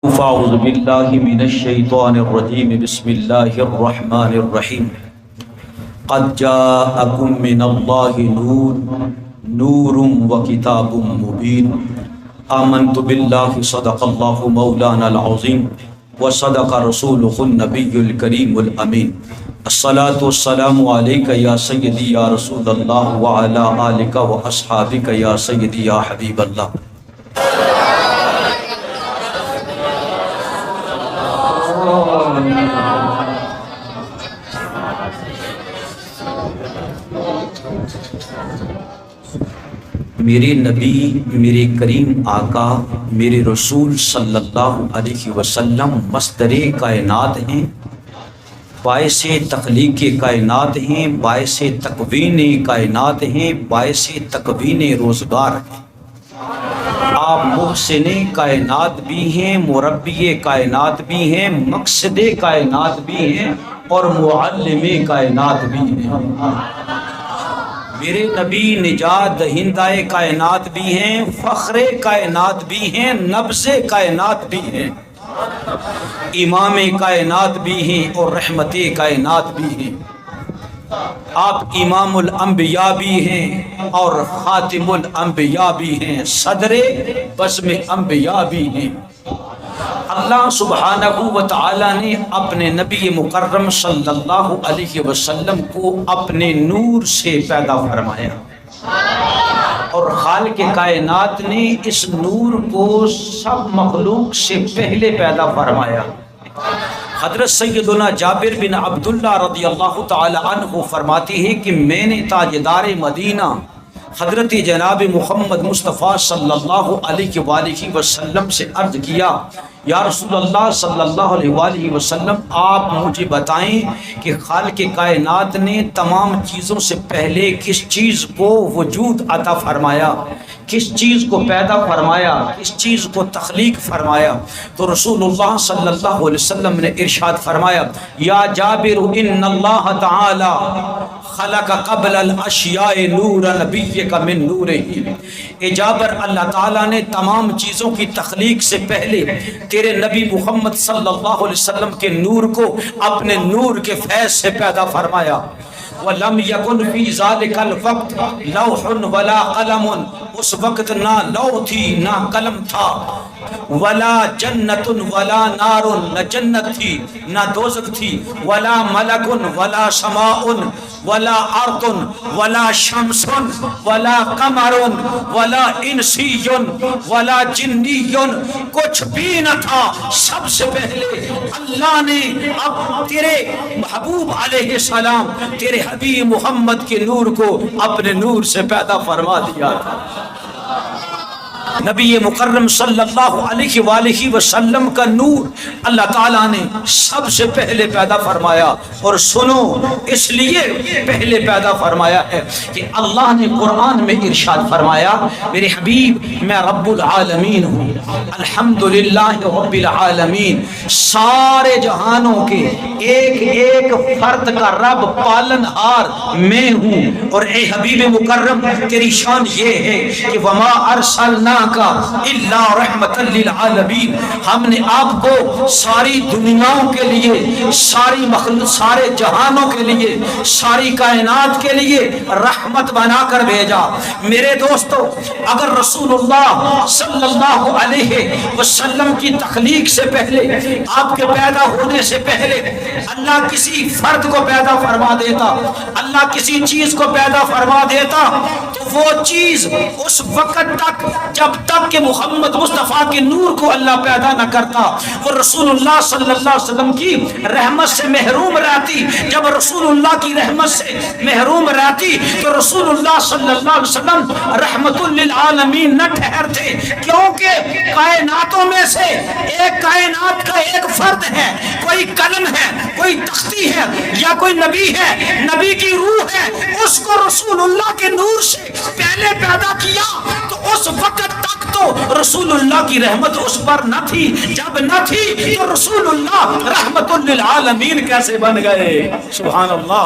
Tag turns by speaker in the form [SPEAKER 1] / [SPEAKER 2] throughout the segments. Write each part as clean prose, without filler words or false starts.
[SPEAKER 1] فاعوذ باللہ من الشیطان الرجیم بسم اللہ الرحمن الرحیم قد جاءکم من اللہ نور وکتاب مبین آمنت باللہ صدق اللہ مولانا العظیم وصدق رسولہ النبی الکریم الامین الصلاة والسلام علیک یا سیدی یا رسول اللہ وعلا آلک واصحابک یا سیدی یا حبیب اللہ۔ میرے نبی، میرے کریم آقا، میرے رسول صلی اللہ علیہ وسلم مصدر کائنات ہیں، باعث تخلیق کائنات ہیں، باعث تکوین کائنات ہیں، باعث تکوین روزگار ہیں۔ آپ محسن کائنات بھی ہیں، مربی کائنات بھی ہیں، مقصد کائنات بھی ہیں اور معلم کائنات بھی ہیں۔ میرے نبی نجات دہندہ کائنات بھی ہیں، فخر کائنات بھی ہیں، نبض کائنات بھی ہیں، امام کائنات بھی ہیں اور رحمت کائنات بھی ہیں۔ آپ امام الانبیاء بھی ہیں اور خاتم الانبیاء بھی ہیں، صدر بزم انبیاء بھی ہیں۔ اللہ سبحانہ و تعالی نے اپنے نبی مکرم صلی اللہ علیہ وسلم کو اپنے نور سے پیدا فرمایا اور خالق کائنات نے اس نور کو سب مخلوق سے پہلے پیدا فرمایا۔ حضرت سیدنا جابر بن عبداللہ رضی اللہ تعالی عنہ فرماتی ہے کہ میں نے تاجدار مدینہ حضرت جناب محمد مصطفیٰ صلی اللہ علیہ وآلہ وسلم سے عرض کیا، یا رسول اللہ صلی اللہ علیہ وآلہ وسلم، آپ مجھے بتائیں کہ خالق کائنات نے تمام چیزوں سے پہلے کس چیز کو وجود عطا فرمایا، کس چیز کو پیدا فرمایا، کس چیز کو تخلیق فرمایا؟ تو رسول اللہ صلی اللہ علیہ وسلم نے ارشاد فرمایا، یا جابر ان اللہ تعالی خلق قبل الاشیاء نور نبیک من نورہ۔ اے جابر، اللہ تعالیٰ نے تمام چیزوں کی تخلیق سے پہلے تیرے نبی محمد صلی اللہ علیہ وسلم کے نور کو اپنے نور کے فیض سے پیدا فرمایا۔ وَلَمْ يَكُنْ فِي ذَلِكَ الْوَقْتِ لَوْحٌ وَلَا قَلَمٌ، اس وقت نہ لوح تھی نہ قلم تھا، ولا جنت ولا نار، نہ جنت تھی نہ دوزخ تھی، ولا ملک ولا سماء ولا ارض ولا شمس ولا قمر ولا انسی ولا جنی، کچھ بھی نہ تھا۔ سب سے پہلے اللہ نے اب تیرے محبوب علیہ السلام، تیرے حبیب محمد کے نور کو اپنے نور سے پیدا فرما دیا تھا۔ نبی مکرم صلی اللہ علیہ وآلہ وسلم کا نور اللہ تعالیٰ نے سب سے پہلے پیدا فرمایا، اور سنو اس لیے پہلے پیدا فرمایا ہے کہ اللہ نے قرآن میں ارشاد فرمایا، میرے حبیب میں رب العالمین ہوں، الحمدللہ رب العالمین، سارے جہانوں کے ایک ایک فرد کا رب پالنہار میں ہوں۔ اور اے حبیب مکرم، تیری شان یہ ہے کہ وما ارسلنا کا الا رحمت للعالمین، ہم نے آپ کو ساری دنیاؤں کے لیے، ساری مخلوق، سارے جہانوں کے لیے، ساری کائنات کے لیے رحمت بنا کر بھیجا۔ میرے دوستو، اگر رسول اللہ صلی اللہ علیہ وسلم کی تخلیق سے پہلے، آپ کے پیدا ہونے سے پہلے اللہ کسی فرد کو پیدا فرما دیتا، اللہ کسی چیز کو پیدا فرما دیتا، تو وہ چیز اس وقت تک، جب تک کہ محمد مصطفیٰ کے نور کو اللہ پیدا نہ کرتا، وہ رسول اللہ صلی اللہ علیہ وسلم کی رحمت سے محروم رہتی۔ جب رسول اللہ کی رحمت سے محروم رہتی تو رسول اللہ صلی اللہ علیہ وسلم رحمت للعالمین نہ ٹھہرتے، کیونکہ کائناتوں میں سے ایک کائنات کا ایک فرد ہے، کوئی قلم ہے، کوئی تختی ہے یا کوئی نبی ہے، نبی کی روح ہے، اس کو رسول اللہ کے نور سے پہلے پیدا کیا، تو اس وقت تک تو رسول اللہ کی رحمت اس پر نہ تھی۔ جب نہ تھی تو رسول اللہ رحمت للعالمین کیسے بن گئے؟ سبحان اللہ۔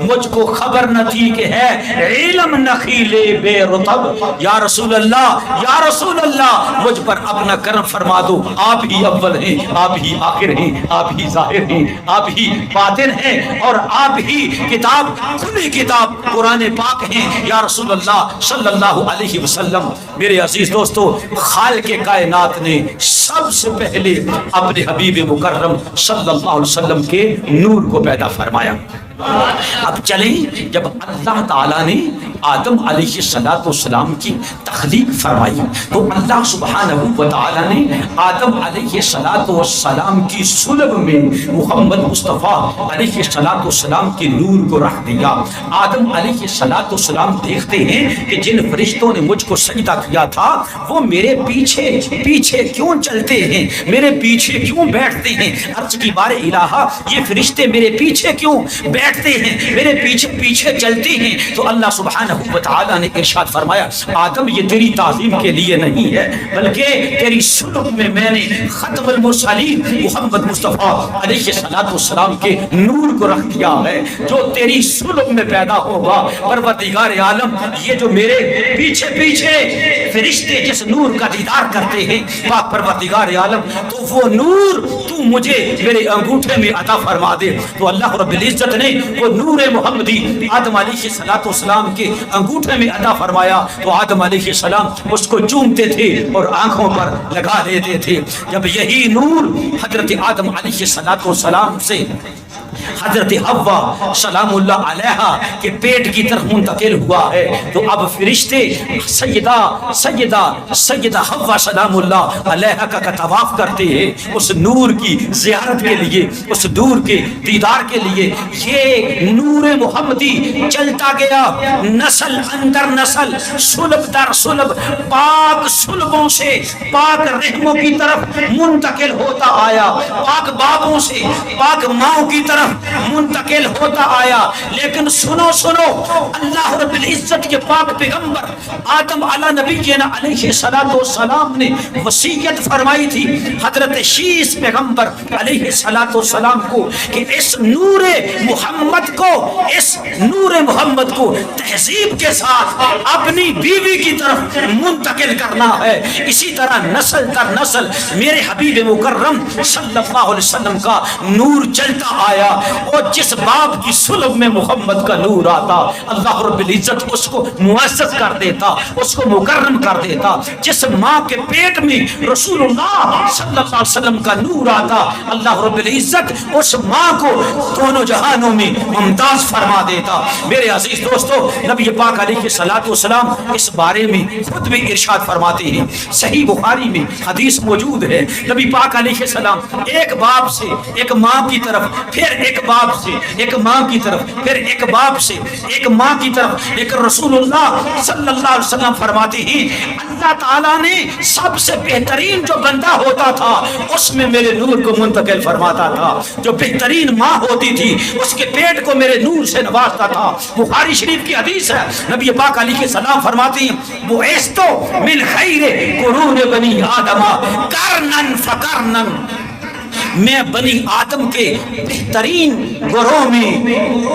[SPEAKER 1] مجھ کو خبر نہ تھی کہ ہے علم نخیل بے رطب۔ یا رسول اللہ، یا رسول اللہ، مجھ پر اپنا کرم فرما دو، آپ ہی اول ہیں، آپ ہی آخر ہیں، آپ ہی ظاہر ہیں، آپ ہی باطن ہیں، اور آپ ہی کتاب، کھلی کتاب قرآن پاک ہیں یا رسول اللہ صلی اللہ علیہ وسلم۔ میرے عزیز دوستو، خالق کائنات نے سب سے پہلے اپنے حبیب مکرم صلی اللہ علیہ وسلم کے نور کو پیدا فرمایا۔ اب چلیں، جب اللہ تعالیٰ نے آدم علیہ السلام کی تخلیق فرمائی تو اللہ سبحانہ و تعالیٰ نے آدم علیہ السلام کی صلب میں محمد مصطفیٰ علیہ السلام کے نور کو رکھ دیا۔ آدم علیہ السلام دیکھتے ہیں کہ جن فرشتوں نے مجھ کو سجدہ کیا تھا وہ میرے پیچھے پیچھے کیوں چلتے ہیں، میرے پیچھے کیوں بیٹھتے ہیں؟ عرض کی بار الہا، یہ فرشتے میرے پیچھے کیوں بیٹھتے ہیں، میرے پیچھے پیچھے چلتے ہیں؟ تو اللہ سبحانہ و تعالیٰ نے ارشاد فرمایا، آدم یہ تیری تعظیم کے لیے نہیں ہے، بلکہ تیری صلب میں میں نے ختم المرسلین محمد مصطفیٰ علیہ السلام کے نور کو رکھ دیا ہے، جو تیری صلب میں پیدا ہوگا۔ پروردگار عالم، یہ جو میرے پیچھے پیچھے فرشتے جس نور کا دیدار کرتے ہیں پاک پروردگار عالم، تو وہ نور تو مجھے میرے انگوٹھے میں عطا فرما دے۔ تو اللہ رب العزت نے وہ نور محمدی آدم علیہ السلام کے انگوٹھے میں عطا فرمایا، تو آدم علیہ السلام اس کو چومتے تھے اور آنکھوں پر لگا لیتے تھے۔ جب یہی نور حضرت آدم علیہ السلام سے حضرت حوا سلام اللہ علیہا کے پیٹ کی طرف منتقل ہوا ہے، تو اب فرشتے سیدہ حوا سلام اللہ علیہا کا طواف کرتے ہیں اس نور کی زیارت کے لیے، اس نور کے دیدار کے لیے۔ یہ نور محمدی چلتا گیا نسل اندر نسل، صلب در صلب، پاک صلبوں سے پاک رحموں کی طرف منتقل ہوتا آیا، پاک بابوں سے پاک ماؤں کی طرف منتقل ہوتا آیا۔ لیکن سنو سنو، اللہ رب العزت کے پاک پیغمبر آدم علی نبینا علیہ السلام نے وصیت فرمائی تھی حضرت شیس پیغمبر علیہ السلام کو کہ اس نور محمد کو، اس نور محمد کو تہذیب کے ساتھ اپنی بیوی کی طرف منتقل کرنا ہے۔ اسی طرح نسل در نسل میرے حبیب مکرم صلی اللہ علیہ وسلم کا نور چلتا آیا، اور جس باپ کی صلب میں محمد کا نور آتا اللہ رب العزت اس کو معزز کر دیتا، اس کو مکرم کر دیتا۔ جس ماں کے پیٹ میں رسول اللہ صلی اللہ علیہ وسلم کا نور آتا اللہ رب العزت اس ماں کو دونوں جہانوں میں ممتاز فرما دیتا۔ میرے عزیز دوستو، نبی پاک علیہ السلام اس بارے میں خود بھی ارشاد فرماتے ہیں، صحیح بخاری میں حدیث موجود ہے، نبی پاک علیہ السلام ایک باپ سے ایک ماں کی طرف، پھر ایک باپ سے ایک ماں کی طرف، پھر ایک باپ سے ایک ماں کی طرف، لیکن رسول اللہ صلی اللہ علیہ وسلم فرماتے ہیں اللہ تعالیٰ نے سب سے بہترین جو بندہ ہوتا تھا اس میں میرے نور کو منتقل فرماتا تھا۔ جو بہترین ماں ہوتی تھی اس کے پیٹ کو میرے نور سے نوازتا تھا۔ بخاری شریف کی حدیث ہے، نبی پاک علیہ السلام فرماتے ہیں بعثت من خیر قرون بنی آدم قرنن فقرنن، میں بنی آدم کے بہترین گروہ میں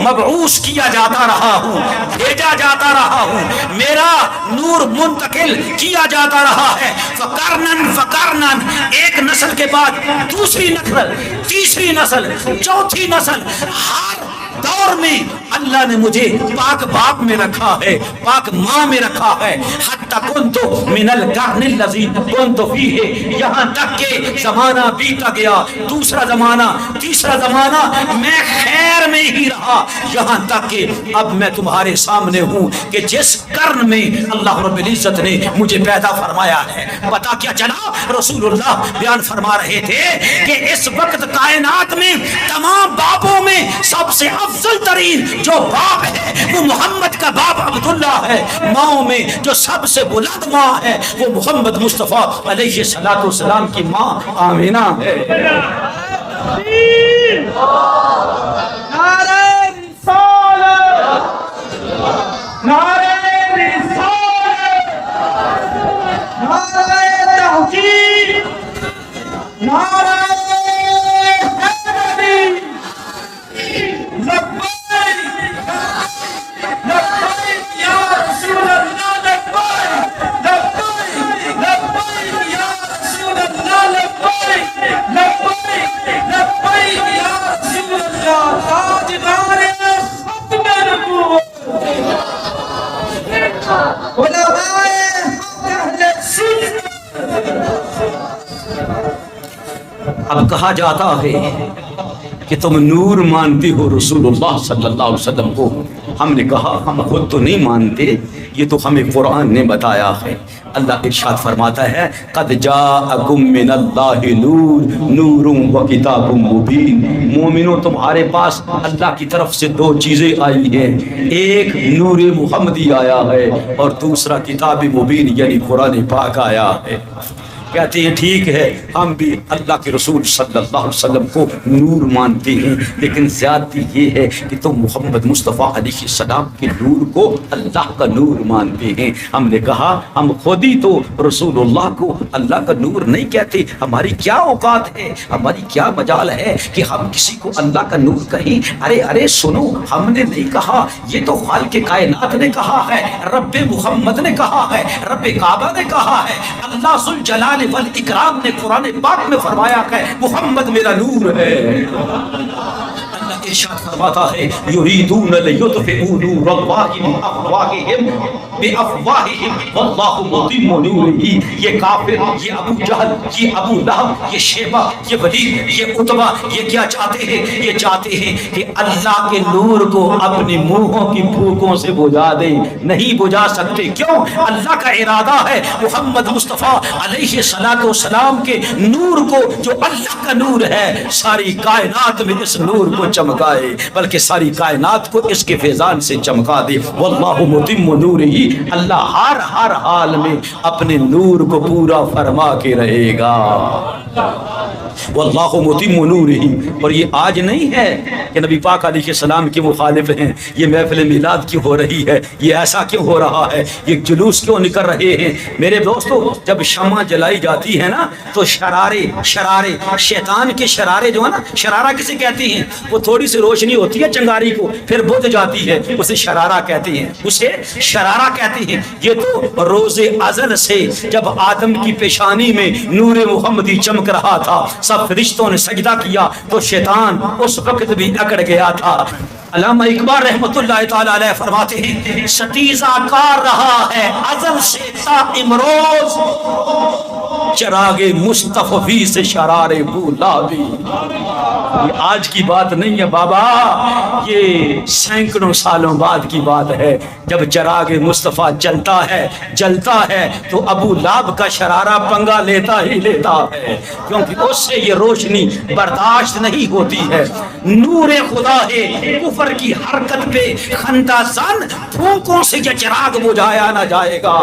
[SPEAKER 1] مبعوث کیا جاتا رہا ہوں، بھیجا جاتا رہا ہوں، میرا نور منتقل کیا جاتا رہا ہے۔ فقرنن فقرنن، ایک نسل کے بعد دوسری نسل، تیسری نسل، چوتھی نسل، ہر دور میں اللہ نے مجھے پاک باپ میں رکھا ہے، پاک ماں میں رکھا ہے۔ حتی کنت من القرن الذی کنت فیہ، یہاں تک کہ زمانہ بیتا گیا، دوسرا زمانہ، تیسرا زمانہ، میں خیر میں ہی رہا، یہاں تک کہ اب میں تمہارے سامنے ہوں کہ جس قرن میں اللہ رب العزت نے مجھے پیدا فرمایا ہے۔ پتہ کیا چلا؟ رسول اللہ بیان فرما رہے تھے کہ اس وقت کائنات میں تمام باپوں میں سب سے افضل ترین جو باپ ہے وہ محمد کا باپ عبداللہ ہے، ماں میں جو سب سے بلند ماں ہے وہ محمد مصطفیٰ علیہ السلام کی ماں آمینہ ہے۔
[SPEAKER 2] نعرہ رسالت، نعرہ رسالت، نعرہ تحقیق، نعرہ حیدری، لبیک علمائے اہل سنت۔
[SPEAKER 1] اب کہا جاتا ہے کہ تم نور مانتی ہو رسول اللہ صلی اللہ علیہ وسلم کو. ہم نے کہا ہم خود تو نہیں مانتے، یہ تو ہمیں قرآن نے بتایا ہے. اللہ ارشاد فرماتا ہے قد جاءکم من اللہ نور نور و کتاب مبین. مومنوں تمہارے پاس اللہ کی طرف سے دو چیزیں آئی ہیں، ایک نور محمدی آیا ہے اور دوسرا کتاب مبین یعنی قرآن پاک آیا ہے. کہتے ہیں ٹھیک ہے ہم بھی اللہ کے رسول صلی اللہ علیہ وسلم کو نور مانتے ہیں، لیکن زیادتی یہ ہے کہ تم محمد مصطفیٰ علیہ السلام کے نور کو اللہ کا نور مانتے ہیں. ہم نے کہا ہم خود ہی تو رسول اللہ کو اللہ کا نور نہیں کہتے، ہماری کیا اوقات ہے، ہماری کیا مجال ہے کہ ہم کسی کو اللہ کا نور کہیں. ارے سنو، ہم نے نہیں کہا، یہ تو خالق کائنات نے کہا ہے، رب محمد نے کہا ہے، رب کعبہ نے کہا ہے، اللہ ذوالجلال والاکرام نے قرآن پاک میں فرمایا کہ محمد میرا نور ہے. اللہ ارشاد فرماتا ہے یریدون لیطفئوا نور اللہ بافواہہم واللہ متم نورہ. یہ کافر، یہ ابو جہل، یہ ابو لہب، یہ شیبہ، یہ ولید، یہ عتبہ، یہ کیا چاہتے ہیں؟ یہ چاہتے ہیں کہ اللہ کے نور کو اپنی منہوں کی پھوکوں سے بجھا دیں. نہیں بجھا سکتے. کیوں؟ اللہ کا ارادہ ہے محمد مصطفیٰ علیہ السلام کے نور کو، جو اللہ کا نور ہے، ساری کائنات میں اس نور کو چمکائے، بلکہ ساری کائنات کو اس کے فیضان سے چمکا دے. واللہ متم نورہ، اللہ ہر حال میں اپنے نور کو پورا فرما کے رہے گا. واللہ متم نورہ. اور یہ آج نہیں ہے کہ نبی پاک علیہ السلام کے مخالف ہیں یہ محفل میلاد کیوں ہو رہی ہے، یہ ایسا کیوں ہو رہا ہے، یہ جلوس کیوں نکل رہے ہیں. میرے دوستو، جب شمع جلائی جاتی ہے نا تو شرارے شیطان کے شرارے جو ہے نا، شرارہ کسے کہتے ہیں؟ وہ تھوڑی سی روشنی ہوتی ہے چنگاری کو، پھر بجھ جاتی ہے، اسے شرارہ کہتے ہیں، اسے شرارہ کہتے ہیں. یہ تو روز ازل سے جب آدم کی پیشانی میں نور محمدی چمک رہا تھا، سب فرشتوں نے سجدہ کیا تو شیطان اس وقت بھی اکڑ گیا تھا. علامہ اقبال رحمۃ اللہ تعالی علیہ فرماتے ہیں ستیزہ کار رہا ہے ازل سے تا امروز، چراغ مصطفی سے شرار بولابی. یہ آج کی بات نہیں ہے بابا، یہ سینکڑوں سالوں بعد کی بات ہے. جب چراغ مصطفیٰ جلتا ہے تو ابو لہب کا شرارہ پنگا لیتا ہی لیتا ہے، کیونکہ اس سے یہ روشنی برداشت نہیں ہوتی ہے. نور خدا ہے، کفر کی حرکت پہ خندہ زن، پھونکوں سے یہ چراغ بجھایا نہ جائے گا.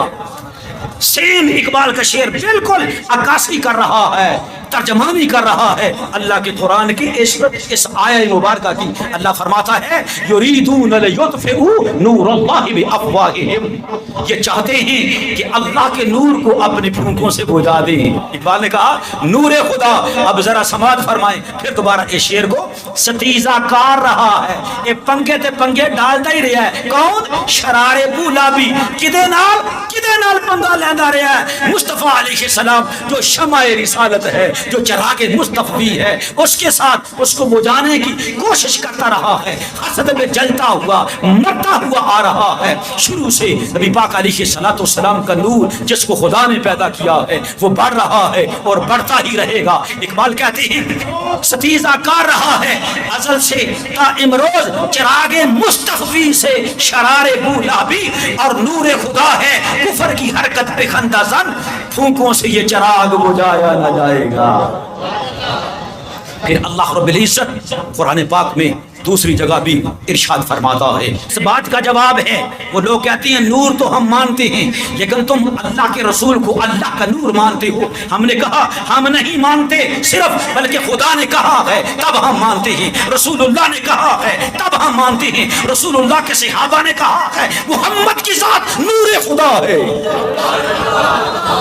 [SPEAKER 1] سیم اقبال کا شعر بالکل عکاسی کر رہا ہے، ترجمانی کر رہا ہے اللہ کے قرآن کی اس آیہ مبارکہ کی. اللہ فرماتا ہے یریدون لیطفئوا نور اللہ بافواہہم، یہ چاہتے ہیں کہ اللہ کے نور کو اپنے پھونکوں سے بجھا دیں. اقبال نے کہا نور خدا. اب ذرا سماعت فرمائیں پھر دوبارہ اس شعر کو. ستیزہ کار رہا ہے، یہ پنگے تے پنگے ڈالتا ہی رہا ہے. کون؟ شرار بولابی. کدے نال پنگا لیندا رہا ہے؟ مصطفیٰ علیہ السلام جو شمع رسالت ہے، جو چراغ مصطفی ہے، اس کے ساتھ اس کو بجھانے کی کوشش کرتا رہا ہے. حسد میں جلتا ہوا مرتا ہوا آ رہا ہے. شروع سے نبی پاک علیہ السلام کا نور جس کو خدا نے پیدا کیا ہے وہ بڑھ رہا ہے اور بڑھتا ہی رہے گا. اقبال کہتے ہیں ستیزہ کار رہا ہے ازل سے تا امروز، چراغ مصطفی سے شرار بولابی. اور نور خدا ہے، کفر کی حرکت پہ خندہ زن، پھونکوں سے یہ چراغ بجھایا نہ جائے گا. پھر اللہ رب العزت قرآن پاک میں دوسری جگہ بھی ارشاد فرماتا ہے. اس بات کا جواب ہے وہ لوگ کہتے ہیں نور تو ہم مانتے ہیں لیکن تم اللہ کے رسول کو اللہ کا نور مانتے ہو. ہم نے کہا ہم نہیں مانتے صرف، بلکہ خدا نے کہا ہے تب ہم مانتے ہیں، رسول اللہ نے کہا ہے تب ہم مانتے ہیں، رسول اللہ کے صحابہ نے کہا ہے. محمد کی ذات نور خدا ہے،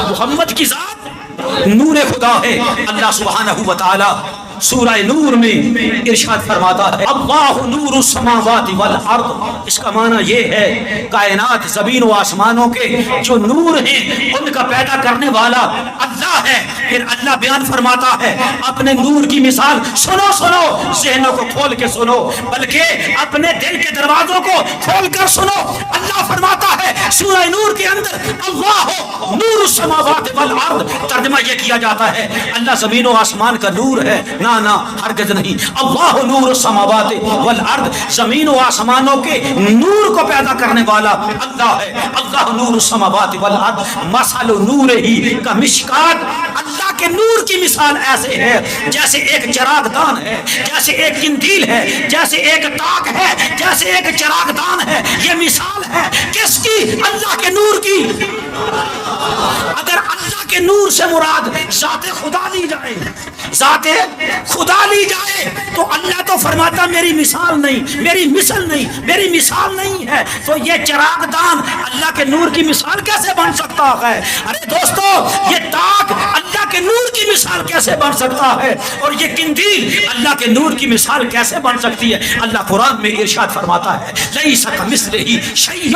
[SPEAKER 1] محمد کی ذات نور خدا ہے. اللہ سبحانہ و تعالی سورہ نور میں ارشاد فرماتا ہے اللہ نور السماوات والارض. اس کا معنی یہ ہے کائنات زمین و آسمانوں کے جو نور ہیں ان کا پیدا کرنے والا اللہ ہے. پھر اللہ بیان فرماتا ہے اپنے نور کی مثال. سنو ذہنوں کو کھول کے سنو، بلکہ اپنے دل کے دروازوں کو کھول کر سنو. اللہ فرماتا ہے سورہ نور کے اندر اللہ نور السماوات والارض ترجمہ یہ کیا جاتا ہے اللہ زمین و آسمان کا نور ہے، نہ ہرگز نہیں، اللہ نور السماوات والارض زمین و آسمانوں کے نور کو پیدا کرنے والا اللہ ہے، اللہ نور السماوات والارض مثل نورہ کمشکات، اللہ کے نور کی مثال ایسے ہے جیسے ایک چراغ دان ہے، جیسے ایک قندیل ہے، جیسے ایک تاک ہے، جیسے ایک چراغ دان ہے، یہ مثال ہے کس کی؟ اللہ کے نور کی۔ اگر اللہ کے نور سے مراد ذات خدا لی جائے، ذات خدا لی جائے تو اللہ تو فرماتا میری مثال نہیں، میری مثل نہیں، میری مثال نہیں ہے، تو یہ چراغ دان اللہ کے نور کی مثال کیسے بن سکتا ہے؟ ارے دوستو یہ تاک اللہ کے نور کی مثال کیسے بن سکتا ہے؟ اور یہ قندیل اللہ کے نور کی مثال کیسے بن سکتی ہے؟ اللہ قرآن میں ارشاد فرماتا ہے لیس کمثلہ شیء،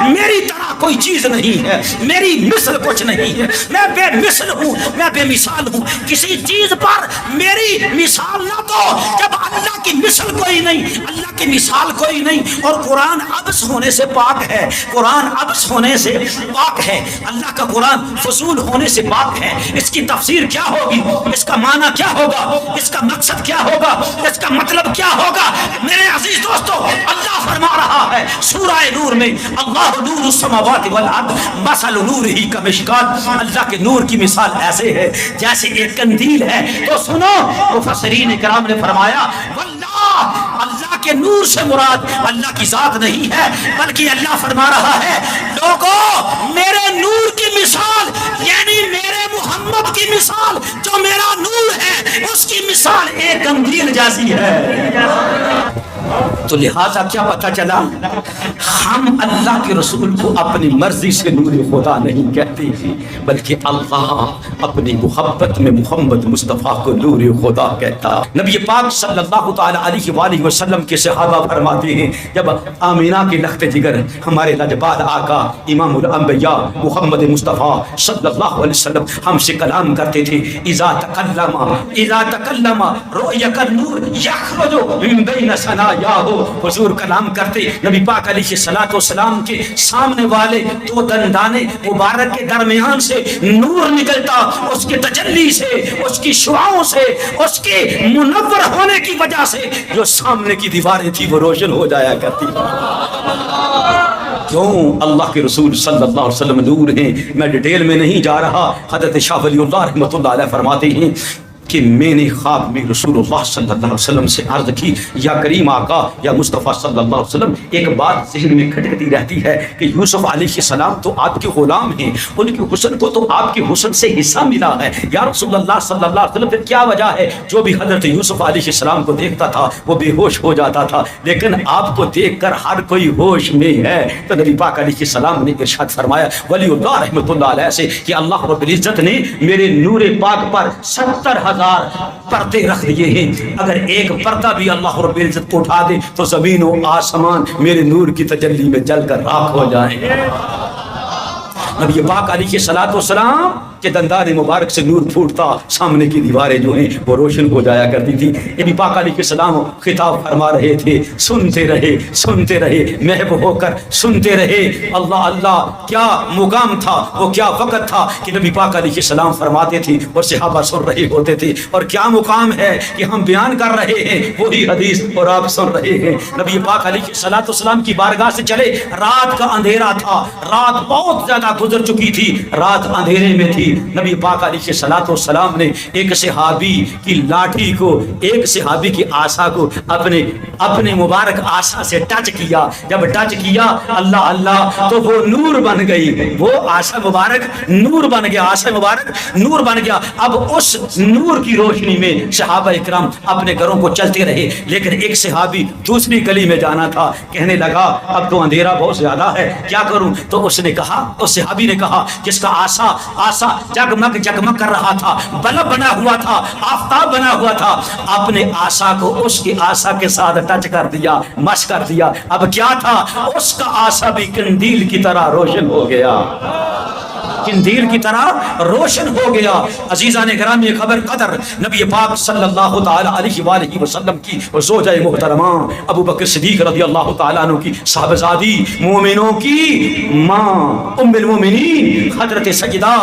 [SPEAKER 1] میری طرح کوئی چیز نہیں ہے، میری مثل کچھ نہیں ہے، میں بے مثل ہوں، میں بے مثال ہوں، کسی چیز پر میری مثال نہ دو جب اللہ کی مثل کوئی نہیں، اللہ کی مثال کوئی نہیں۔ اور قرآن عبث ہونے سے پاک ہے، قرآن عبث ہونے سے پاک ہے، اللہ کا قرآن فضول ہونے سے پاک ہے۔ اس کی تفسیر کیا ہوگی، اس کا معنی کیا ہوگا، اس کا مقصد کیا ہوگا، اس کا مطلب کیا ہوگا؟ میرے عزیز دوستو اللہ فرما رہا ہے سورہ نور میں اللہ نور السماوات والارض مثل نورہ کمشکات، اللہ کے نور کی مثال ایسے ہے جیسے ایک قندیل ہے۔ تو سنو مفسرین کرام نے فرمایا واللہ، اللہ کے نور سے مراد اللہ کی ذات نہیں ہے بلکہ اللہ فرما رہا ہے لوگوں میرے نور کی مثال یعنی میرے محمد کی مثال جو میرا نور ہے اس کی مثال ایک قندیل جیسی ہے۔ تو لہذا کیا پتہ چلا، ہم اللہ کے رسول کو اپنی مرضی سے نور خدا نہیں کہتے ہیں بلکہ اللہ اپنی محبت میں محمد مصطفیٰ کو نور خدا کہتا۔ نبی پاک صلی اللہ تعالی علیہ وآلہ وسلم کے صحابہ فرماتے ہیں جب آمینہ کے لخت جگر ہمارے لجپال آقا امام الانبیاء محمد مصطفیٰ صلی اللہ علیہ وسلم ہم سے کلام کرتے تھے اذا تکلم رؤیک النور یخرج من بین ثنایاہ، حضور کلام کرتے نبی پاک علیہ السلام کے سامنے والے دو دندان مبارک کے درمیان سے نور نکلتا، اس کے تجلی سے، اس کی شعاؤں سے، اس کے منور ہونے کی وجہ سے جو سامنے کی دیواریں تھی وہ روشن ہو جایا کرتی۔ کیوں؟ اللہ کے رسول صلی اللہ علیہ وسلم نور ہیں۔ میں ڈیٹیل میں نہیں جا رہا، حضرت شاہ ولی اللہ رحمۃ اللہ علیہ فرماتے ہیں کہ میں نے خواب میں رسول اللہ صلی اللہ علیہ وسلم سے عرض کی یا کریم آقا یا مصطفیٰ صلی اللہ علیہ وسلم، ایک بات ذہن میں کھٹکتی رہتی ہے کہ یوسف علیہ السلام تو آپ کے غلام ہیں، ان کے حسن کو تو آپ کے حسن سے حصہ ملا ہے، یا رسول اللہ صلی اللہ علیہ وسلم پھر کیا وجہ ہے جو بھی حضرت یوسف علیہ السلام کو دیکھتا تھا وہ بے ہوش ہو جاتا تھا لیکن آپ کو دیکھ کر ہر کوئی ہوش میں ہے؟ تو نبی پاک علیہ السلام نے ارشاد فرمایا ولی اللہ رحمۃ اللہ علیہ سے کہ اللہ رب العزت نے میرے نور پاک پر 70,000 پردے رکھ دیے ہیں، اگر ایک پردہ بھی اللہ رب العزت کو اٹھا دے تو زمین و آسمان میرے نور کی تجلی میں جل کر راکھ ہو جائیں۔ نبی پاک علیہ السلام کہ دندان مبارک سے نور پھوٹتا، سامنے کی دیواریں جو ہیں وہ روشن ہو جایا کرتی تھی۔ نبی پاک علیہ السلام خطاب فرما رہے تھے، سنتے رہے محب ہو کر سنتے رہے۔ اللہ اللہ، کیا مقام تھا، وہ کیا وقت تھا کہ نبی پاک علیہ السلام فرماتے تھے اور صحابہ سن رہے ہوتے تھے، اور کیا مقام ہے کہ ہم بیان کر رہے ہیں وہی حدیث اور آپ سن رہے ہیں۔ نبی پاک علیہ السلام کی بارگاہ سے چلے، رات کا اندھیرا تھا، رات بہت زیادہ گزر چکی تھی، رات اندھیرے میں تھی۔ نبی پاک علیہ السلام نے ایک صحابی کی لاٹھی کو، ایک صحابی کی عصا کو اپنے مبارک عصا سے ٹچ کیا۔ جب ٹچ کیا اللہ اللہ تو وہ نور بن گئی، وہ عصا مبارک نور بن گیا، عصا مبارک نور بن گیا۔ اب اس نور کی روشنی میں صحابہ اکرام اپنے گھروں کو چلتے رہے، لیکن ایک صحابی دوسری گلی میں جانا تھا، کہنے لگا اب تو اندھیرا بہت زیادہ ہے، کیا کروں؟ تو اس صحابی نے کہا جس کا عصا جگمگ کر رہا تھا، بلب بنا ہوا تھا، آفتاب بنا ہوا تھا، اپنے عصا کو اس کی عصا کے ساتھ ٹچ کر دیا، مس کر دیا۔ اب کیا تھا؟ اس کا عصا بھی قندیل کی طرح روشن ہو گیا۔ قندیل کی طرح روشن ہو گیا۔ عزیزان گرامی خبر قدر نبی پاک صلی اللہ تعالی علیہ وآلہ وسلم کی زوجہ محترمہ ابو بکر صدیق رضی اللہ تعالیٰ عنہ کی صاحبزادی مومنوں کی ماں ام المومنین حضرت سیدہ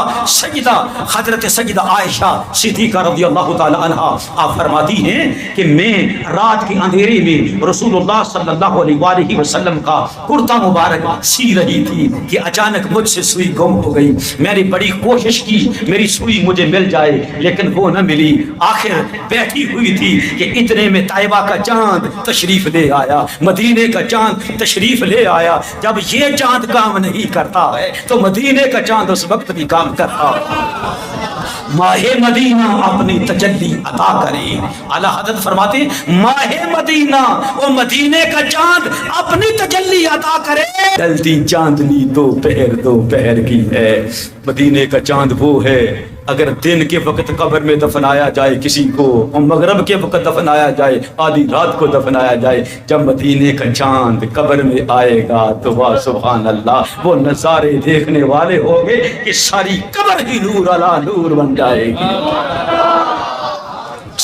[SPEAKER 1] حضرت عائشہ صدیقہ رضی اللہ تعالیٰ عنہ آپ فرماتی ہیں کہ میں رات کے اندھیرے میں رسول اللہ صلی اللہ علیہ وآلہ وسلم کا کرتا مبارک سی رہی تھی کہ اچانک مجھ سے سوئی گم ہو گئی۔ میں نے بڑی کوشش کی میری سوئی مجھے مل جائے لیکن وہ نہ ملی۔ آخر بیٹھی ہوئی تھی کہ اتنے میں طیبہ کا چاند تشریف لے آیا، مدینے کا چاند تشریف لے آیا۔ جب یہ چاند کام نہیں کرتا ہے تو مدینے کا چاند اس وقت بھی کام کرتا ہے۔ ماہ مدینہ اپنی تجلی عطا کرے۔ اعلیٰ حضرت فرماتے ہیں ماہ مدینہ وہ مدینے کا چاند اپنی تجلی عطا کرے۔ ڈلتی چاندنی دوپہر کی ہے۔ مدینے کا چاند وہ ہے اگر دن کے وقت قبر میں دفنایا جائے کسی کو اور مغرب کے وقت دفنایا جائے، آدھی رات کو دفنایا جائے، جب مدینے کا چاند قبر میں آئے گا تو واہ سبحان اللہ، وہ نظارے دیکھنے والے ہوں گے کہ ساری قبر ہی نور علی نور بن جائے گی۔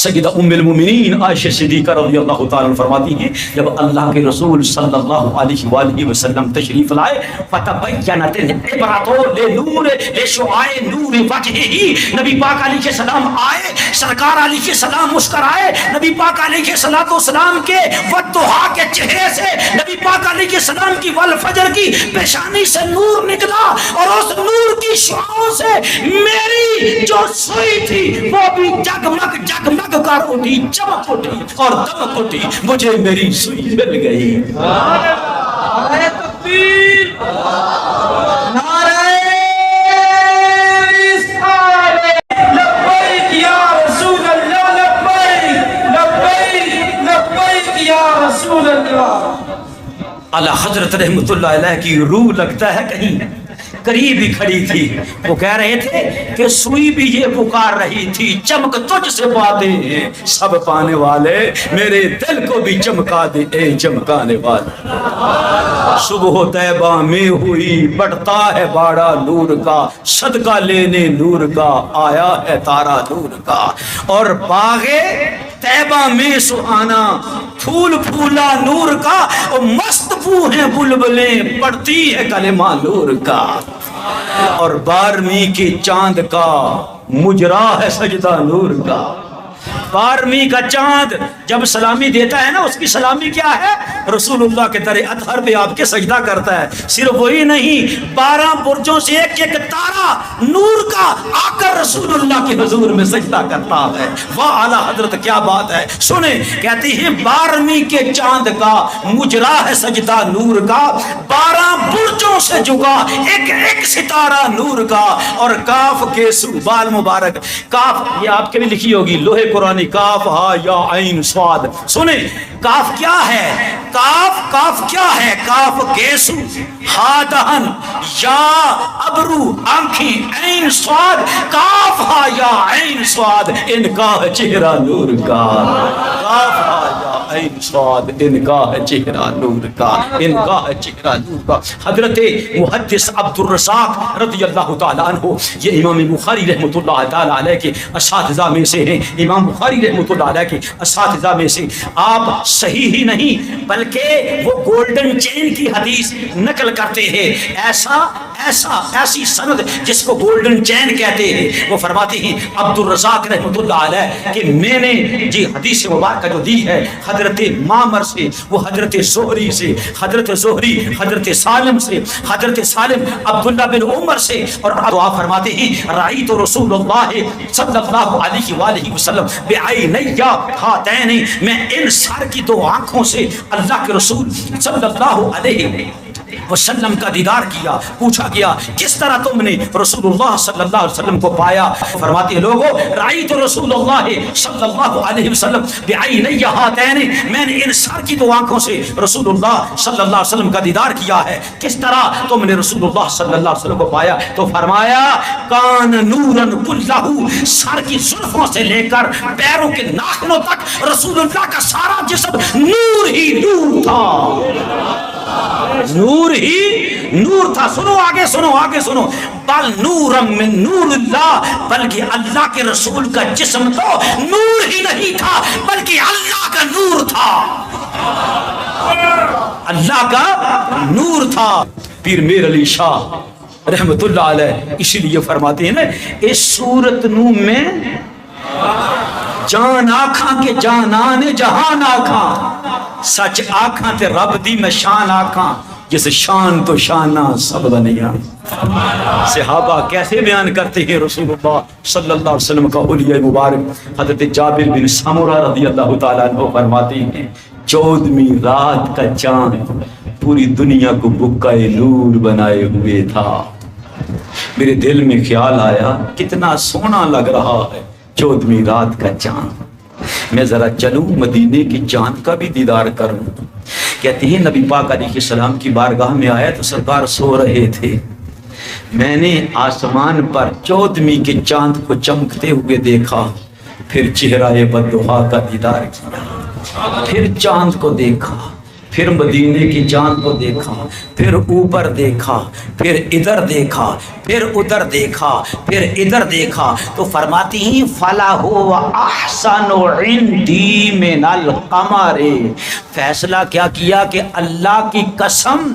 [SPEAKER 1] سیدہ ام المومنین عائشہ صدیقہ رضی اللہ تعالیٰ عنہ فرماتی ہیں جب اللہ کے رسول صلی اللہ علیہ وآلہ وسلم تشریف لائے فتبینت العبرۃ لنور لشعاع نور وجہہ، نبی پاک علیہ السلام آئے، سرکار علیہ السلام مسکرائے، نبی پاک علیہ السلام کے والضحیٰ کے چہرے سے نبی پاک علیہ السلام کی والفجر کی پیشانی سے نور نکلا اور اس نور کی شعاعوں سے میری جو سوئی تھی وہ بھی جگمگ کر اٹھی، چمک اٹھی اور دمک اٹھی، مجھے میری سوئی مل گئی۔
[SPEAKER 2] نعرہ تکبیر، نعرہ رسالت، لبیک یا رسول اللہ، لبیک لبیک لبیک یا رسول اللہ۔
[SPEAKER 1] اعلیٰ حضرت رحمت اللہ علیہ کی روح لگتا ہے کہیں قریب ہی کھڑی تھی، وہ کہہ رہے تھے کہ سوئی بھی یہ پکار رہی تھی چمک تجھ سے پاتے ہیں سب پانے والے، میرے دل کو بھی چمکا دے اے چمکانے والے۔ صبح طیبہ میں ہوئی بڑھتا ہے باڑا نور کا، صدقہ لینے نور کا آیا ہے تارا نور کا، اور باغ طیبہ میں سہانا پھول پھولا نور کا، اور مست بو ہیں بلبلیں پڑتی ہے کلمہ نور کا، اور 12ویں کے چاند کا مجرا ہے سجدہ نور کا۔ 12ویں کا چاند جب سلامی دیتا ہے نا، اس کی سلامی کیا ہے؟ رسول اللہ کے در اطہر پہ آپ کے سجدہ کرتا ہے۔ صرف وہی نہیں، 12 برجوں سے ایک ایک تارا نور کا آ کر رسول اللہ کے حضور میں سجدہ کرتا ہے۔ واہ اعلیٰ حضرت کیا بات ہے، سنیں کہتی ہیں 12ویں کے چاند کا مجرا ہے سجدہ نور کا، 12 برجوں سے جگا ایک ایک ستارہ نور کا، اور کاف کے بال مبارک، کاف یہ آپ کے بھی لکھی ہوگی لوہے قرآنی، کاف ہا یا عین صاد۔ سنیں کاف کیا ہے؟ کاف کیا ہے؟ کاف گیسو، ہا دہن، یا ابرو آنکھیں، عین صاد، کاف ہا یا عین صاد، ان کا ہے چہرہ نور کا، کاف ہا یا عین صاد، ان کا ہے چہرہ نور کا، ان کا ہے چہرہ نور کا۔ حضرت محدث عبد الرزاق رضی اللہ تعالیٰ عنہ، یہ امام بخاری رحمۃ اللہ تعالیٰ علیہ کے اساتذہ میں سے ہیں، امام بخاری رحمۃ اللہ علیہ کے اساتذہ میں سے۔ آپ صحیح ہی نہیں بلکہ وہ گولڈن چین کی حدیث نقل کرتے ہیں، ایسی سند جس کو گولڈن چین کہتے ہیں۔ وہ فرماتے ہیں عبد الرزاق رحمۃ اللہ علیہ کہ میں نے جی حدیث مبارکہ جو دی ہے حضرت معمر سے، وہ حضرت زہری سے، حضرت زہری حضرت سالم سے، حضرت سالم عبداللہ بن عمر سے، اور آپ فرماتے ہیں رأیت رسول اللہ صلی اللہ علیہ وآلہ وسلم بعینی ہاتین، میں ان سر کی 2 آنکھوں سے اللہ کے رسول صلی اللہ علیہ وسلم کا دیدار کیا۔ پوچھا گیا کس طرح تم نے رسول اللہ صلی اللہ علیہ وسلم کو پایا؟ فرماتے ہیں لوگوں رأیت رسول اللہ صلی اللہ علیہ وسلم بعینی ہاتین، میں نے ان سر کی 2 آنکھوں سے رسول اللہ صلی اللہ علیہ وسلم کا دیدار کیا ہے۔ کس طرح تم نے رسول اللہ صلی اللہ علیہ وسلم کو پایا؟ تو فرمایا کان نورن کلہ، سر کی زلفوں سے لے کر پیروں کے ناخنوں تک رسول اللہ کا سارا جسم نور ہی نور تھا، نور ہی نور تھا۔ سنو آگے سنو، بل نورم من نور اللہ، بلکہ اللہ کے رسول کا جسم تو نور ہی نہیں تھا بلکہ اللہ کا نور تھا، اللہ کا نور تھا۔ پیر میر علی شاہ رحمت اللہ علیہ اسی لیے فرماتے ہیں نا، اس صورت نو میں جان آکھاں کے جانان جہان آکھاں، سچ آکھاں تے رب دی میں شان آکھاں، جس شان تو شانہ سب بنیا۔ صحابہ کیسے بیان کرتے ہیں رسول اللہ صلی اللہ علیہ وسلم کا حلیہ مبارک؟ حضرت جابر بن سمرہ رضی اللہ تعالیٰ عنہ فرماتے ہیں 14ویں رات کا چاند پوری دنیا کو بکائے نور بنائے ہوئے تھا۔ میرے دل میں خیال آیا کتنا سونا لگ رہا ہے 14ویں رات کا چاند، میں ذرا چلوں مدینے کے چاند کا بھی دیدار کروں۔ کہتے ہیں نبی پاک علیہ السلام کی بارگاہ میں آیا تو سرکار سو رہے تھے، میں نے آسمان پر 14ویں کے چاند کو چمکتے ہوئے دیکھا، پھر چہرہ بددعا کا دیدار کیا، پھر چاند کو دیکھا، پھر مدینے کی چاند کو دیکھا، پھر اوپر دیکھا، پھر ادھر دیکھا، پھر ادھر دیکھا، پھر ادھر دیکھا، تو فرماتی ہیں فَلَهُ أَحْسَنُ عِنْدِي مِنَ الْقَمَرِ، فیصلہ کیا کیا کہ اللہ کی قسم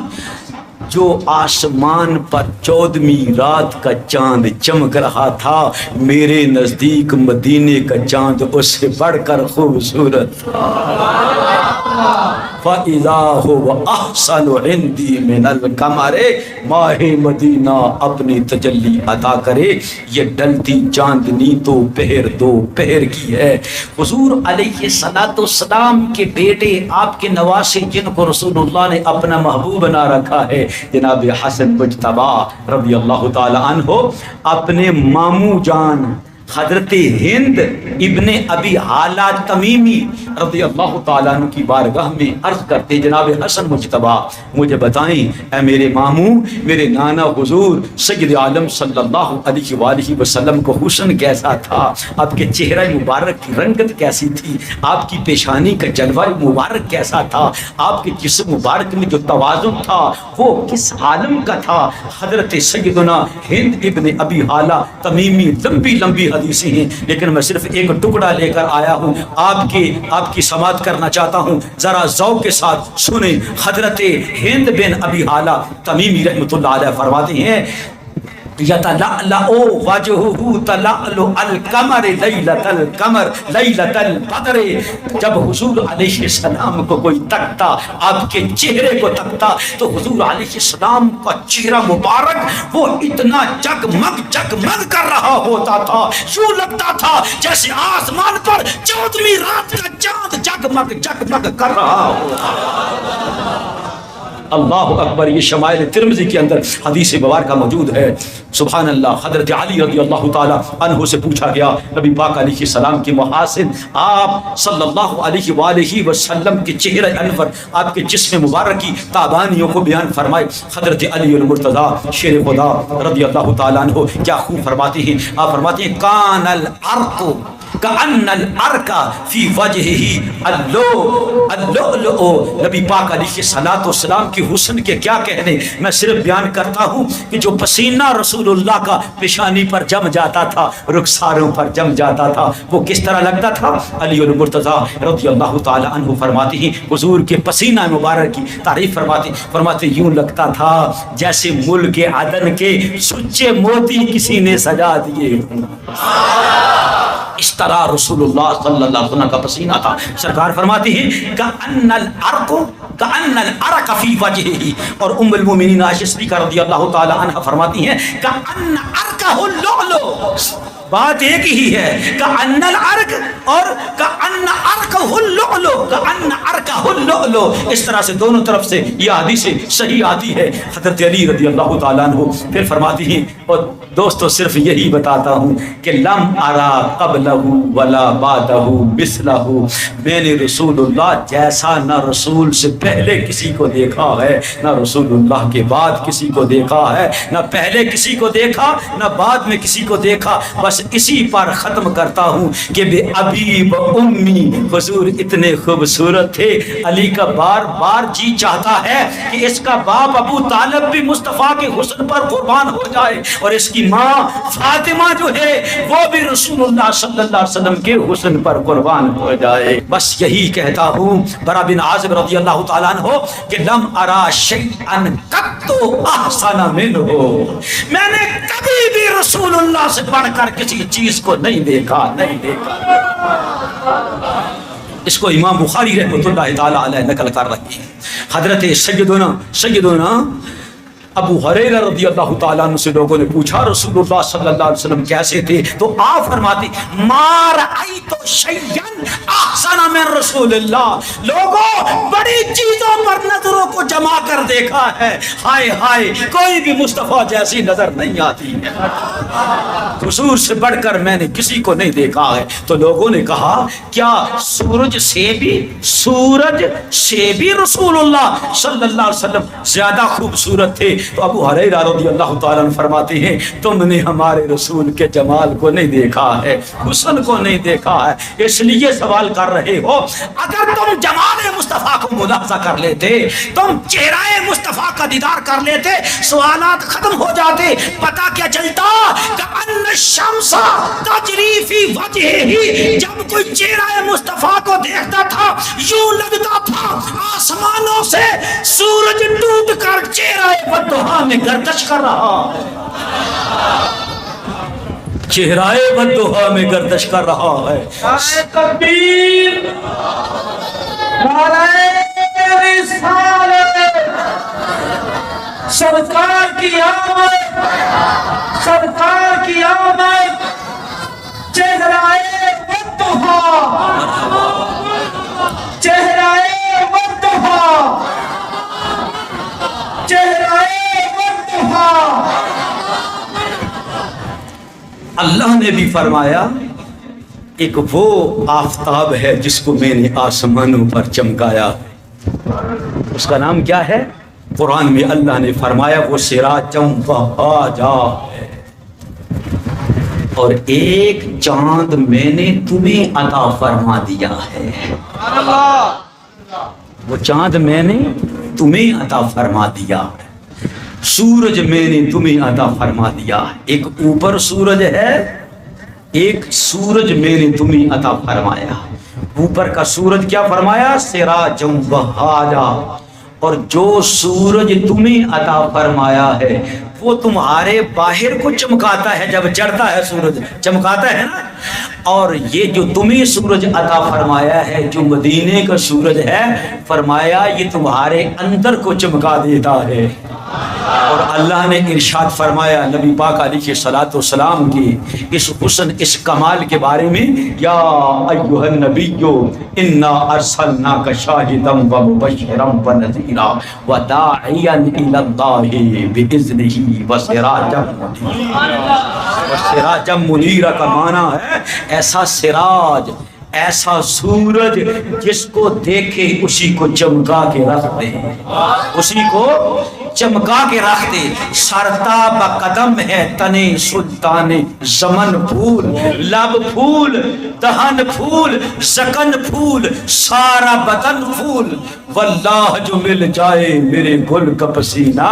[SPEAKER 1] جو آسمان پر 14ویں رات کا چاند چمک رہا تھا، میرے نزدیک مدینے کا چاند اس سے بڑھ کر خوبصورت تھا۔ فَإِذَا هُوَ أَحْسَنُ عِنْدِي مِنَ الْقَمَرِ، ماہ مدینہ اپنی تجلی عطا کرے، یہ ڈلتی چاندنی تو پہر دو پہر کی ہے۔ حضور علیہ السلام کے بیٹے آپ کے نواسے جن کو رسول اللہ نے اپنا محبوب بنا رکھا ہے، جناب حسن مجتبیٰ رضی اللہ تعالی عنہ، اپنے ماموں جان حضرت ہند ابن ابی حالہ تمیمی رضی اللہ تعالیٰ عنہ کی بارگاہ میں عرض کرتے، جناب حسن مجتبیٰ مجھے بتائیں اے میرے ماموں، میرے نانا حضور سید عالم صلی اللہ علیہ وآلہ وسلم کو حسن کیسا تھا، آپ کے چہرہ مبارک کی رنگت کیسی تھی، آپ کی پیشانی کا جلوہ مبارک کیسا تھا، آپ کے جسم مبارک میں جو توازن تھا وہ کس عالم کا تھا؟ حضرت سیدنا ہند ابن ابی حالہ تمیمی لمبی لمبی حدیثیں ہیں، لیکن میں صرف ایک ٹکڑا لے کر آیا ہوں، آپ کی سماعت کرنا چاہتا ہوں، ذرا ذوق کے ساتھ سنیں۔ حضرت ہند بن ابی حالہ تمیمی رحمۃ اللہ علیہ فرماتے ہیں یتلألأ وجهه تلألؤ القمر لیلۃ القمر لیلۃ البدر، جب حضور علیہ السلام کو کوئی تکتا، آپ کے چہرے کو تکتا، تو حضور علیہ السلام کا چہرہ مبارک وہ اتنا جگمگ جگمگ کر رہا ہوتا تھا، یوں لگتا تھا جیسے آسمان پر 14ویں رات کا چاند جگمگ جگمگ کر رہا ہوتا۔ اللہ اکبر، یہ شمائل ترمذی کے اندر حدیث مبارکہ موجود ہے۔ سبحان اللہ۔ حضرت علی رضی اللہ تعالیٰ عنہ سے پوچھا گیا نبی پاک علیہ السلام کے محاسن، آپ صلی اللہ علیہ وآلہ وسلم کے چہرہ انور، آپ کے جسم مبارک کی تابانیوں کو بیان فرمائے۔ حضرت علی المرتضیٰ شیر خدا رضی اللہ تعالیٰ عنہ کیا خوب فرماتے ہیں، آپ فرماتے ہیں کان العرق کأن العرق فی وجہہ اللؤلؤ، نبی پاک علیہ السلام کے حسن کے کیا کہنے، میں صرف بیان کرتا ہوں کہ جو پسینہ رسول اللہ کا پیشانی پر جم جاتا تھا، رخساروں پر جم جاتا تھا، وہ کس طرح لگتا تھا؟ علی المرتضیٰ رضی اللہ تعالی عنہ فرماتے ہیں، حضور کے پسینہ مبارک کی تعریف فرماتے یوں لگتا تھا جیسے ملک عدن کے سچے موتی کسی نے سجا دیے۔ اس طرح رسول اللہ صلی اللہ علیہ وسلم کا پسینہ تھا۔ سرکار فرماتی ہے کأن العرق فی وجہہ، اور ام المومنین عائشہ صدیقہ رضی اللہ تعالی عنہ فرماتی ہیں کأن عرقہ اللؤلؤ، بات ایک ہی ہے، کأن العرق اور کأن عرقہ اللؤلؤ، کأن عرقہ اللؤلؤ، اس طرح سے دونوں طرف سے یہ حدیث صحیح آتی ہے۔ حضرت علی رضی اللہ تعالیٰ عنہ پھر فرماتی ہیں، اور دوستو صرف یہی بتاتا ہوں کہ لم ارا قبلہ ولا بعدہ مثلہ، میں نے رسول اللہ جیسا نہ رسول سے پہلے کسی کو دیکھا ہے، نہ رسول اللہ کے بعد کسی کو دیکھا ہے، نہ پہلے کسی کو دیکھا نہ بعد میں کسی کو دیکھا۔ بس اسی پر ختم کرتا ہوں کہ بے ابی و امی امی، حضور اتنے خوبصورت تھے، علی کا بار بار جی چاہتا ہے کہ اس کا باپ ابو طالب بھی مصطفیٰ کے حسن پر قربان ہو جائے، اور اس کی ماں فاطمہ جو ہے وہ بھی رسول اللہ صلی اللہ علیہ وسلم کے حسن پر قربان ہو جائے۔ بس یہی کہتا ہوں برا بن عازب رضی اللہ تعالیٰ عنہ کہ لم ارا شیئا قط احسن منہ، میں نے کبھی بھی رسول اللہ سے بڑھ کر کسی چیز کو نہیں دیکھا، نہیں دیکھا۔ اس کو امام بخاری رحمۃ اللہ تعالی علیہ نقل کر رہے ہیں۔ حضرت سیدنا ابو ہریرہ رضی اللہ تعالیٰ عنہ سے لوگوں نے پوچھا رسول اللہ صلی اللہ علیہ وسلم کیسے تھے، تو آپ فرماتے ما رأیت شیئا احسن من رسول اللہ، لوگوں بڑی چیزوں پر نظروں کو جما کر دیکھا ہے، ہائے ہائے کوئی بھی مصطفیٰ جیسی نظر نہیں آتی ہے، حضور سے بڑھ کر میں نے کسی کو نہیں دیکھا ہے۔ تو لوگوں نے کہا کیا سورج سے بھی رسول اللہ صلی اللہ علیہ وسلم زیادہ خوبصورت تھے؟ تو ابو ہریرہ رضی اللہ تعالیٰ عنہ فرماتے ہیں تم نے ہمارے رسول کے جمال کو نہیں دیکھا ہے، حسن کو نہیں دیکھا ہے، اس لیے سوال کر رہے ہو۔ اگر تم جمال مصطفیٰ کو ملاحظہ کر لیتے، تم چہرہ مصطفیٰ کا دیدار کر لیتے، سوالات ختم ہو جاتے، پتہ کیا چلتا کہ ان الشمس تجری فی وجہہ، جب کوئی چہرہ مصطفیٰ کو دیکھتا تھا یوں لگتا تھا آسمانوں سے سورج ٹوٹ کر چہرہ بددعا میں گردش کر رہا ہے، چہرہ بددعا میں گردش کر رہا ہے۔
[SPEAKER 2] نعرہ تکبیر، نعرہ رسالت، سرکار کی آمد، سرکار کی آمد، چہرہ بددعا، چہرہ بددعا، چہرہ بددعا۔
[SPEAKER 1] اللہ نے بھی فرمایا ایک وہ آفتاب ہے جس کو میں نے آسمانوں پر چمکایا، اس کا نام کیا ہے؟ قرآن میں اللہ نے فرمایا وہ سراجا وہاجا ہے، اور ایک چاند میں نے تمہیں عطا فرما دیا ہے، وہ چاند میں نے تمہیں عطا فرما دیا ہے، سورج میں نے تمہیں عطا فرما دیا ہے، ایک اوپر سورج ہے، ایک سورج میں نے تمہیں عطا فرمایا، اوپر کا سورج کیا فرمایا؟ سراجا وہاجا، اور جو سورج تمہیں عطا فرمایا ہے وہ تمہارے باہر کو چمکاتا ہے، جب چڑھتا ہے سورج چمکاتا ہے نا، اور یہ جو تمہیں سورج عطا فرمایا ہے جو مدینے کا سورج ہے، فرمایا یہ تمہارے اندر کو چمکا دیتا ہے۔ اور اللہ نے ارشاد فرمایا نبی پاک علیہ الصلوۃ والسلام کی اس حسن اس کمال کے بارے میں، یا ایھا النبی انا ارسلناک شاہدا ومبشرا ونذیرا وداعیا الی اللہ باذنہ وسراجا منیرا۔ سراجا منیرا کا معنی ہے ایسا سراج، ایسا سورج جس کو دیکھے اسی کو چمکا کے رکھ دے، اسی کو چمکا کے رکھ دے۔ سرتاب قدم ہے تنے سلطان زمن پھول، لب پھول، دہن پھول، زکن پھول، سارا بدن پھول، واللہ جو مل جائے میرے گل کا پسینہ،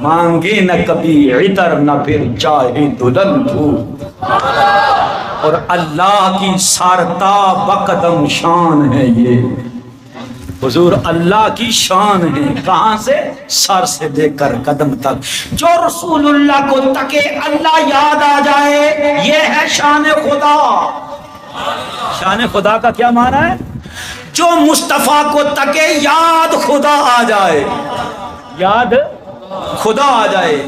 [SPEAKER 1] مانگے نہ کبھی عطر نہ پھر چاہے دلہن پھول۔ اور اللہ کی سارتاب قدم شان ہے یہ، حضور اللہ کی شان ہے، کہاں سے؟ سر سے لے کر قدم تک، جو رسول اللہ کو تکے اللہ یاد آ جائے، یہ ہے شان خدا۔ شان خدا کا کیا معنی ہے؟ جو مصطفیٰ کو تکے یاد خدا آ جائے، یاد خدا آ جائے،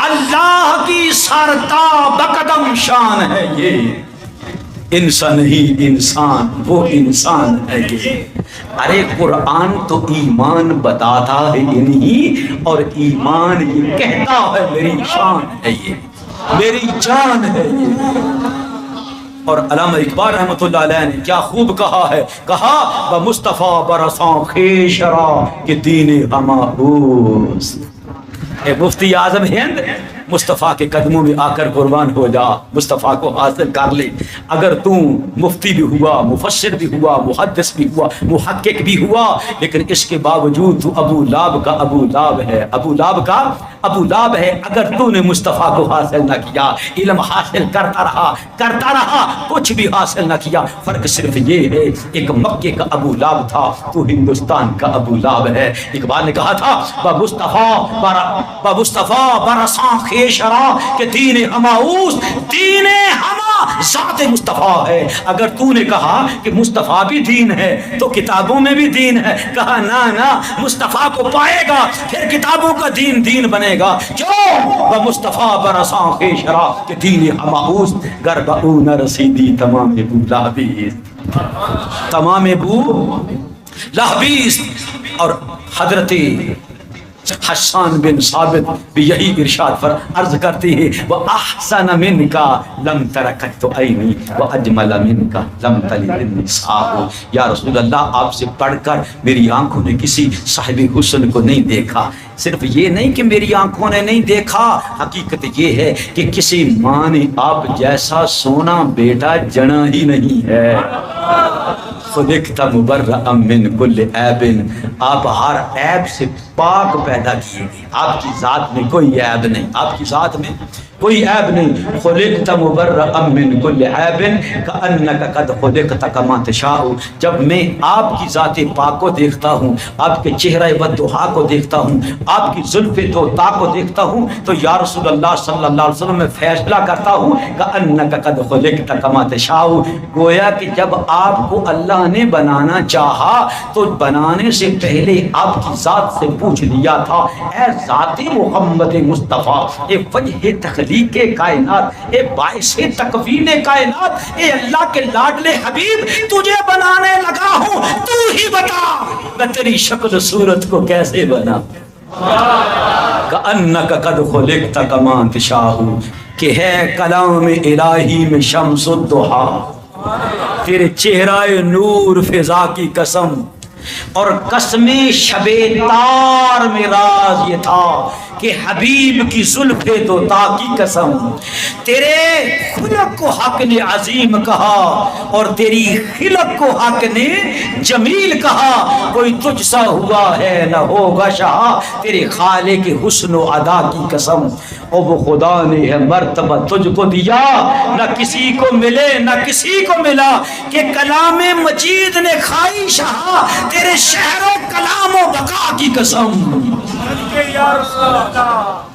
[SPEAKER 1] اللہ کی سرتاب قدم شان ہے یہ، انسان نہیں انسان، وہ انسان ہے یہ۔ ارے قرآن تو ایمان بتاتا ہے نہیں، اور ایمان یہ کہتا ہے میری شان ہے یہ، میری جان ہے یہ۔ اور علامہ اقبال رحمۃ اللہ علیہ نے کیا خوب کہا ہے، کہا بمصطفیٰ برساں خیشرا کہ دین ہما اوست۔ اے مفتی اعظم ہند مصطفیٰ کے قدموں میں آ کر قربان ہو جا، مصطفیٰ کو حاصل کر لے۔ اگر تو مفتی بھی ہوا، مفسر بھی ہوا، محدث بھی ہوا، محقق بھی ہوا، لیکن اس کے باوجود تو ابو لہب کا ابو لہب ہے، ابو لہب کا ابو لہب ہے۔ اگر تو نے مصطفیٰ کو حاصل نہ کیا، علم حاصل کرتا رہا، کچھ بھی حاصل نہ کیا، فرق صرف یہ ہے ایک مکے کا ابو لہب تھا، تو ہندوستان کا ابو لہب ہے۔ اقبال نے کہا تھا مصطفیٰ برساں خیشرا کہ دین ہماؤس، دین ہما ذات مصطفیٰ ہے۔ اگر تو نے کہا کہ مصطفیٰ بھی دین ہے تو کتابوں میں بھی دین ہے، کہا نہ مصطفیٰ کو پائے گا پھر کتابوں کا دین بنے گا۔ کیوں؟ مصطفیٰ برساں خیشرا کہ دین ہماؤس گرب او نہ رسیدی تمام ابو لہبیست، تمام ابو لہبیست۔ اور حضرت حسان بن ثابت بھی یہی ارشاد پر عرض کرتی ہے، وَأَحْسَنَ مِنْكَ لَمْ تَرَكَتْ عَيْنِي وَأَجْمَلَ مِنْكَ لَمْ تَلِدِ النِّسَاءُ۔ یا رسول اللہ، آپ سے پڑھ کر میری آنکھوں نے کسی صاحب حسن کو نہیں دیکھا۔ صرف یہ نہیں کہ میری آنکھوں نے نہیں دیکھا، حقیقت یہ ہے کہ کسی ماں نے آپ جیسا سونا بیٹا جنا ہی نہیں ہے۔ خلقت مبرأ من کل عیب، آپ ہر عیب سے پاک پیدا کیے گئے، آپ کی ذات میں کوئی عیب نہیں، آپ کی ذات میں کوئی عیب نہیں۔ خلقت مبرأ من کل عیب کأنک قد خلقت کما تشاء۔ جب میں آپ کی ذات پاک کو دیکھتا ہوں، آپ کے چہرہ والضحیٰ کو دیکھتا ہوں، آپ کی زلف دوتا کو دیکھتا ہوں، تو یا رسول اللہ صلی اللہ علیہ وسلم میں فیصلہ کرتا ہوں کأنک قد خلقت کما تشاء، گویا کہ جب آپ کو اللہ نے بنانا چاہا تو بنانے سے پہلے آپ کی ذات سے پوچھ لیا تھا، اے ذات محمد مصطفیٰ، اے وجہ تخلیق کائنات، اے باعث تکوین کائنات، اے اللہ کے لاڈلے حبیب، تجھے بنانے لگا ہوں، تو ہی بتا میں تیری شکل صورت کو کیسے بنا۔ کأنک قد خلقت کما تشاء، کہ ہے کلام الہی میں شمس الضحیٰ، تیرے چہرہ نور فضا کی قسم، اور قسم شب تار میں راز یہ تھا کہ حبیب کی زلف دوتا کی قسم، تیرے خلق کو حق نے عظیم کہا اور تیری خلق کو حق نے جمیل کہا۔ کوئی تجھ سا ہوا ہے نہ ہوگا شاہ، تیرے خالق حسن و ادا کی قسم، اور وہ خدا نے ہے مرتبہ تجھ کو دیا، نہ کسی کو ملے نہ کسی کو ملا، کہ کلام مجید نے کھائی شاہ تیرے شہر و کلام و بقا کی قسم۔
[SPEAKER 2] یا رسول اللہ